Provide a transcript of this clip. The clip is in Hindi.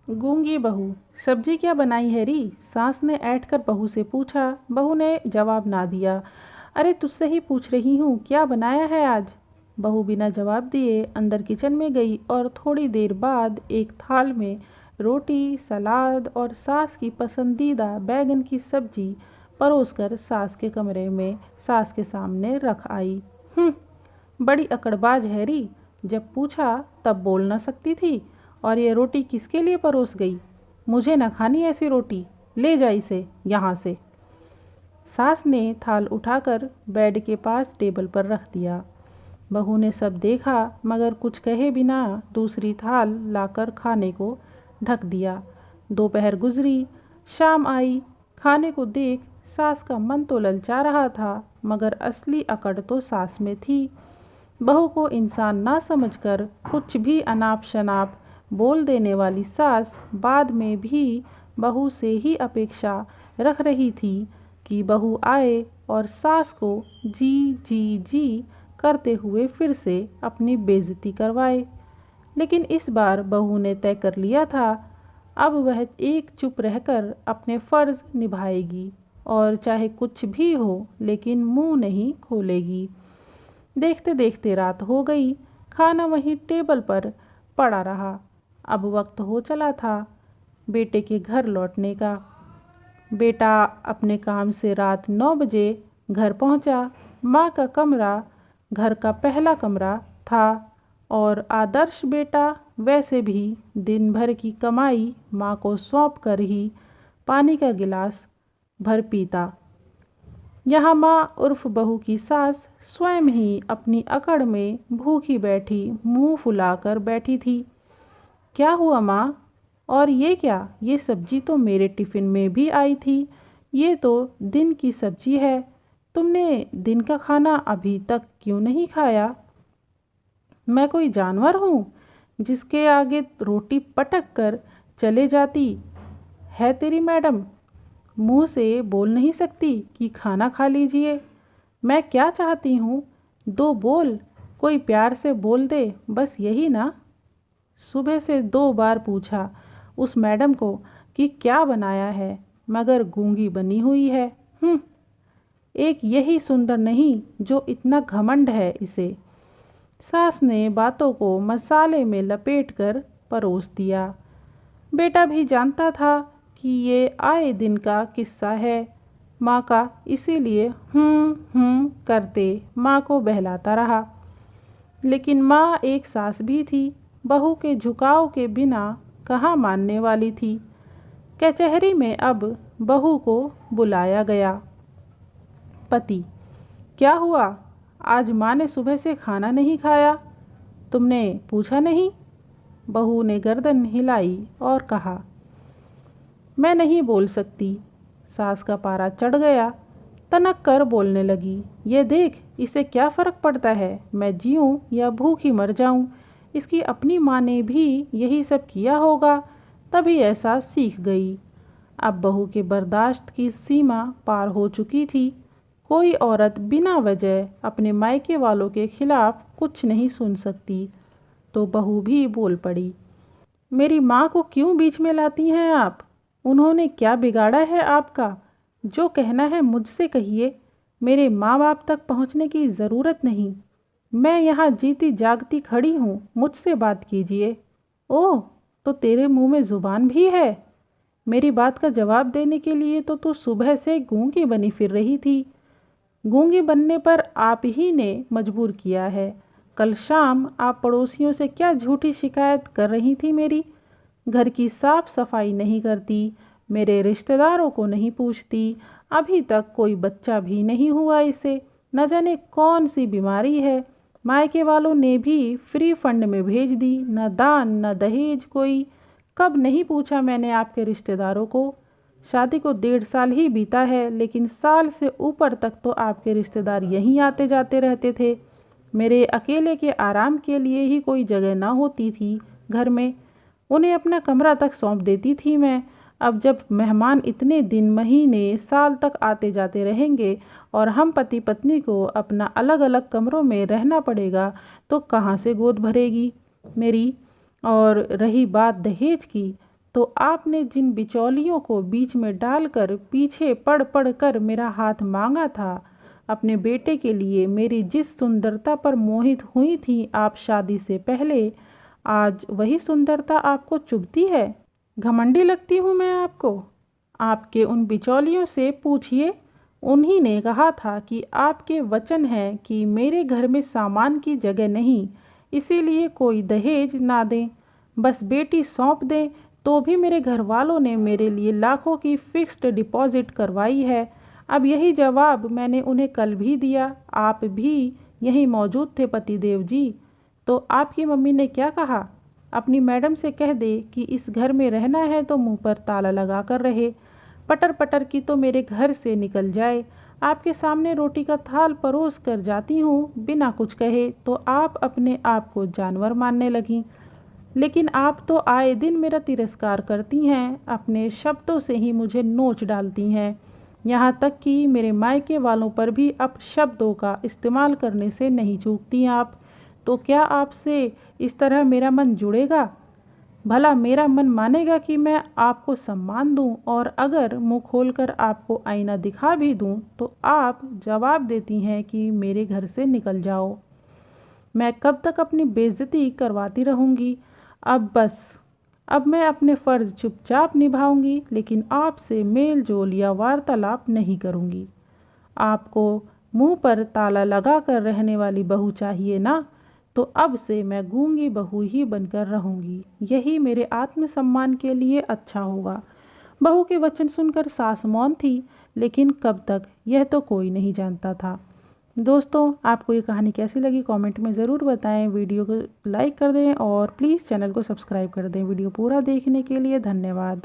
गूंगी बहू, सब्जी क्या बनाई है री? सास ने ऐंठ कर बहू से पूछा। बहू ने जवाब ना दिया। अरे तुझसे ही पूछ रही हूँ, क्या बनाया है आज? बहू बिना जवाब दिए अंदर किचन में गई और थोड़ी देर बाद एक थाल में रोटी, सलाद और सास की पसंदीदा बैगन की सब्जी परोसकर सास के कमरे में सास के सामने रख आई। बड़ी अकड़बाज है री, जब पूछा तब बोल न सकती थी। और ये रोटी किसके लिए परोस गई? मुझे न खानी ऐसी रोटी, ले जा इसे यहाँ से। सास ने थाल उठाकर बेड के पास टेबल पर रख दिया। बहू ने सब देखा मगर कुछ कहे बिना दूसरी थाल लाकर खाने को ढक दिया। दोपहर गुजरी, शाम आई। खाने को देख सास का मन तो ललचा रहा था मगर असली अकड़ तो सास में थी। बहू को इंसान ना समझकर कुछ भी अनाप शनाप बोल देने वाली सास बाद में भी बहू से ही अपेक्षा रख रही थी कि बहू आए और सास को जी जी जी करते हुए फिर से अपनी बेइज्जती करवाए। लेकिन इस बार बहू ने तय कर लिया था, अब वह एक चुप रहकर अपने फ़र्ज़ निभाएगी और चाहे कुछ भी हो लेकिन मुंह नहीं खोलेगी। देखते देखते रात हो गई। खाना वहीं टेबल पर पड़ा रहा। अब वक्त हो चला था बेटे के घर लौटने का। बेटा अपने काम से रात 9 बजे घर पहुंचा। माँ का कमरा घर का पहला कमरा था और आदर्श बेटा वैसे भी दिन भर की कमाई माँ को सौंप कर ही पानी का गिलास भर पीता। यहाँ माँ उर्फ बहू की सास स्वयं ही अपनी अकड़ में भूखी बैठी मुंह फुलाकर बैठी थी। क्या हुआ माँ? और ये क्या? ये सब्जी तो मेरे टिफ़िन में भी आई थी। ये तो दिन की सब्जी है। तुमने दिन का खाना अभी तक क्यों नहीं खाया? मैं कोई जानवर हूँ जिसके आगे रोटी पटक कर चले जाती है तेरी मैडम? मुंह से बोल नहीं सकती कि खाना खा लीजिए? मैं क्या चाहती हूँ? दो बोल, कोई प्यार से बोल दे, बस यही ना? सुबह से 2 बार पूछा उस मैडम को कि क्या बनाया है मगर गूंगी बनी हुई है। एक यही सुंदर नहीं जो इतना घमंड है इसे। सास ने बातों को मसाले में लपेटकर परोस दिया। बेटा भी जानता था कि ये आए दिन का किस्सा है माँ का, इसीलिए करते माँ को बहलाता रहा। लेकिन माँ एक सास भी थी, बहू के झुकाव के बिना कहाँ मानने वाली थी। कचहरी में अब बहू को बुलाया गया। पति: क्या हुआ? आज माँ ने सुबह से खाना नहीं खाया, तुमने पूछा नहीं? बहू ने गर्दन हिलाई और कहा, मैं नहीं बोल सकती। सास का पारा चढ़ गया। तनक कर बोलने लगी, ये देख, इसे क्या फ़र्क पड़ता है मैं जीऊँ या भूखी मर जाऊँ? इसकी अपनी माँ ने भी यही सब किया होगा, तभी ऐसा सीख गई। अब बहू के बर्दाश्त की सीमा पार हो चुकी थी। कोई औरत बिना वजह अपने मायके वालों के खिलाफ कुछ नहीं सुन सकती। तो बहू भी बोल पड़ी, मेरी माँ को क्यों बीच में लाती हैं आप? उन्होंने क्या बिगाड़ा है आपका? जो कहना है मुझसे कहिए, मेरे माँ बाप तक पहुँचने की ज़रूरत नहीं। मैं यहाँ जीती जागती खड़ी हूँ, मुझसे बात कीजिए। ओह, तो तेरे मुंह में ज़ुबान भी है? मेरी बात का जवाब देने के लिए तो तू सुबह से गूंगी बनी फिर रही थी। गूंगी बनने पर आप ही ने मजबूर किया है। कल शाम आप पड़ोसियों से क्या झूठी शिकायत कर रही थी मेरी? घर की साफ सफाई नहीं करती, मेरे रिश्तेदारों को नहीं पूछती, अभी तक कोई बच्चा भी नहीं हुआ इसे, न जाने कौन सी बीमारी है। मायके वालों ने भी फ्री फंड में भेज दी, न दान न दहेज कोई। कब नहीं पूछा मैंने आपके रिश्तेदारों को? शादी को 1.5 साल ही बीता है, लेकिन साल से ऊपर तक तो आपके रिश्तेदार यहीं आते जाते रहते थे। मेरे अकेले के आराम के लिए ही कोई जगह ना होती थी घर में। उन्हें अपना कमरा तक सौंप देती थी मैं। अब जब मेहमान इतने दिन, महीने, साल तक आते जाते रहेंगे और हम पति पत्नी को अपना अलग अलग कमरों में रहना पड़ेगा, तो कहाँ से गोद भरेगी मेरी? और रही बात दहेज की, तो आपने जिन बिचौलियों को बीच में डालकर पीछे पड़ पड़ कर मेरा हाथ मांगा था, अपने बेटे के लिए मेरी जिस सुंदरता पर मोहित हुई थी आप शादी से पहले, आज वही सुंदरता आपको चुभती है। घमंडी लगती हूँ मैं आपको? आपके उन बिचौलियों से पूछिए, उन्हीं ने कहा था कि आपके वचन हैं कि मेरे घर में सामान की जगह नहीं, इसीलिए कोई दहेज ना दें, बस बेटी सौंप दें। तो भी मेरे घर वालों ने मेरे लिए लाखों की फिक्स्ड डिपॉजिट करवाई है। अब यही जवाब मैंने उन्हें कल भी दिया, आप भी यहीं मौजूद थे पतिदेव जी। तो आपकी मम्मी ने क्या कहा? अपनी मैडम से कह दे कि इस घर में रहना है तो मुंह पर ताला लगा कर रहे, पटर पटर की तो मेरे घर से निकल जाए। आपके सामने रोटी का थाल परोस कर जाती हूँ बिना कुछ कहे तो आप अपने आप को जानवर मानने लगीं। लेकिन आप तो आए दिन मेरा तिरस्कार करती हैं, अपने शब्दों से ही मुझे नोच डालती हैं, यहाँ तक कि मेरे मायके वालों पर भी अपशब्दों का इस्तेमाल करने से नहीं चूकती आप। तो क्या आपसे इस तरह मेरा मन जुड़ेगा? भला मेरा मन मानेगा कि मैं आपको सम्मान दूं, और अगर मुंह खोलकर आपको आईना दिखा भी दूं तो आप जवाब देती हैं कि मेरे घर से निकल जाओ। मैं कब तक अपनी बेइज्जती करवाती रहूंगी? अब बस, अब मैं अपने फ़र्ज चुपचाप निभाऊंगी, लेकिन आपसे मेल जोल या वार्तालाप नहीं करूंगी। आपको मुंह पर ताला लगा कर रहने वाली बहू चाहिए ना? तो अब से मैं गूंगी बहू ही बनकर रहूंगी, यही मेरे आत्मसम्मान के लिए अच्छा होगा। बहू के वचन सुनकर सास मौन थी, लेकिन कब तक यह तो कोई नहीं जानता था। दोस्तों, आपको ये कहानी कैसी लगी कमेंट में ज़रूर बताएं। वीडियो को लाइक कर दें और प्लीज़ चैनल को सब्सक्राइब कर दें। वीडियो पूरा देखने के लिए धन्यवाद।